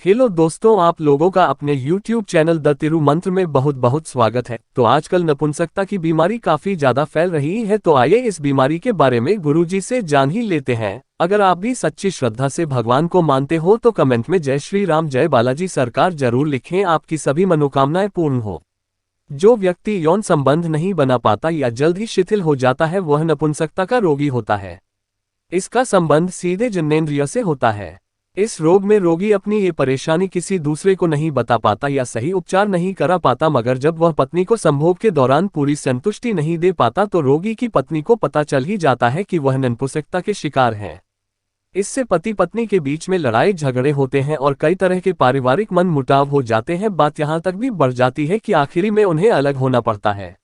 Hello दोस्तों, आप लोगों का अपने YouTube चैनल द तिरु मंत्र में बहुत बहुत स्वागत है। तो आजकल नपुंसकता की बीमारी काफी ज्यादा फैल रही है, तो आइए इस बीमारी के बारे में गुरुजी से जान ही लेते हैं। अगर आप भी सच्ची श्रद्धा से भगवान को मानते हो तो कमेंट में जय श्री राम जय बालाजी सरकार जरूर लिखें, आपकी सभी मनोकामनाएं पूर्ण हो। जो व्यक्ति यौन संबंध नहीं बना पाता या जल्द ही शिथिल हो जाता है वह नपुंसकता का रोगी होता है। इसका संबंध सीधे जननेंद्रिय से होता है। इस रोग में रोगी अपनी ये परेशानी किसी दूसरे को नहीं बता पाता या सही उपचार नहीं करा पाता, मगर जब वह पत्नी को संभोग के दौरान पूरी संतुष्टि नहीं दे पाता तो रोगी की पत्नी को पता चल ही जाता है कि वह नपुंसकता के शिकार है। इससे पति पत्नी के बीच में लड़ाई झगड़े होते हैं और कई तरह के पारिवारिक मन मुटाव हो जाते हैं। बात यहाँ तक भी बढ़ जाती है कि आखिरी में उन्हें अलग होना पड़ता है।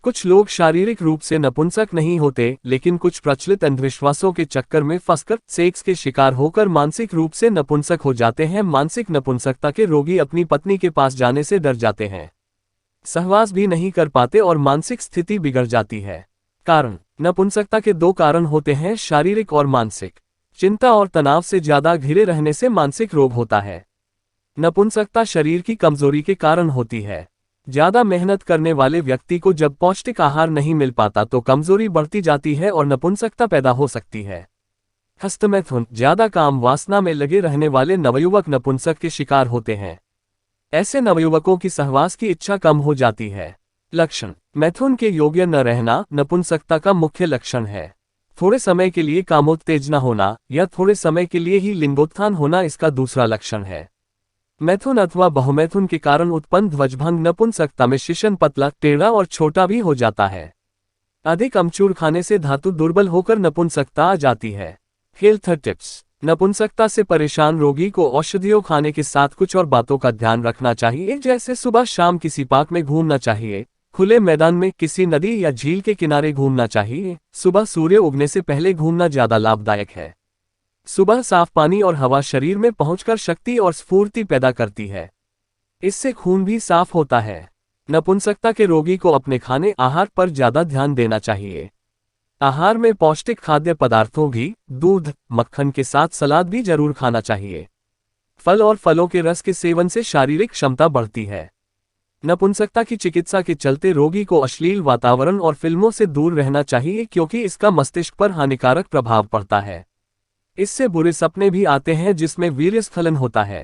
कुछ लोग शारीरिक रूप से नपुंसक नहीं होते, लेकिन कुछ प्रचलित अंधविश्वासों के चक्कर में फंसकर सेक्स के शिकार होकर मानसिक रूप से नपुंसक हो जाते हैं। मानसिक नपुंसकता के रोगी अपनी पत्नी के पास जाने से डर जाते हैं, सहवास भी नहीं कर पाते और मानसिक स्थिति बिगड़ जाती है। कारण नपुंसकता के दो कारण होते हैं, शारीरिक और मानसिक। चिंता और तनाव से ज्यादा घिरे रहने से मानसिक रोग होता है। नपुंसकता शरीर की कमजोरी के कारण होती है। ज्यादा मेहनत करने वाले व्यक्ति को जब पौष्टिक आहार नहीं मिल पाता तो कमजोरी बढ़ती जाती है और नपुंसकता पैदा हो सकती है। हस्तमैथुन ज्यादा काम वासना में लगे रहने वाले नवयुवक नपुंसक के शिकार होते हैं। ऐसे नवयुवकों की सहवास की इच्छा कम हो जाती है। लक्षण मैथुन के योग्य न रहना नपुंसकता का मुख्य लक्षण है। थोड़े समय के लिए कामोत्तेजना होना या थोड़े समय के लिए ही लिंगोत्थान होना इसका दूसरा लक्षण है। मैथुन अथवा बहुमैथुन के कारण उत्पन्न ध्वजभंग नपुंसकता में शिशन पतला, टेढ़ा और छोटा भी हो जाता है। अधिक अमचूर खाने से धातु दुर्बल होकर नपुंसकता आ जाती है। हेल्थ टिप्स नपुंसकता से परेशान रोगी को औषधियों खाने के साथ कुछ और बातों का ध्यान रखना चाहिए, जैसे सुबह शाम किसी पार्क में घूमना चाहिए, खुले मैदान में किसी नदी या झील के किनारे घूमना चाहिए। सुबह सूर्य उगने से पहले घूमना ज्यादा लाभदायक है। सुबह साफ पानी और हवा शरीर में पहुंचकर शक्ति और स्फूर्ति पैदा करती है। इससे खून भी साफ होता है। नपुंसकता के रोगी को अपने खाने आहार पर ज्यादा ध्यान देना चाहिए। आहार में पौष्टिक खाद्य पदार्थों, घी, दूध, मक्खन के साथ सलाद भी जरूर खाना चाहिए। फल और फलों के रस के सेवन से शारीरिक क्षमता बढ़ती है। नपुंसकता की चिकित्सा के चलते रोगी को अश्लील वातावरण और फिल्मों से दूर रहना चाहिए, क्योंकि इसका मस्तिष्क पर हानिकारक प्रभाव पड़ता है। इससे बुरे सपने भी आते हैं जिसमें वीर्यस्खलन होता है।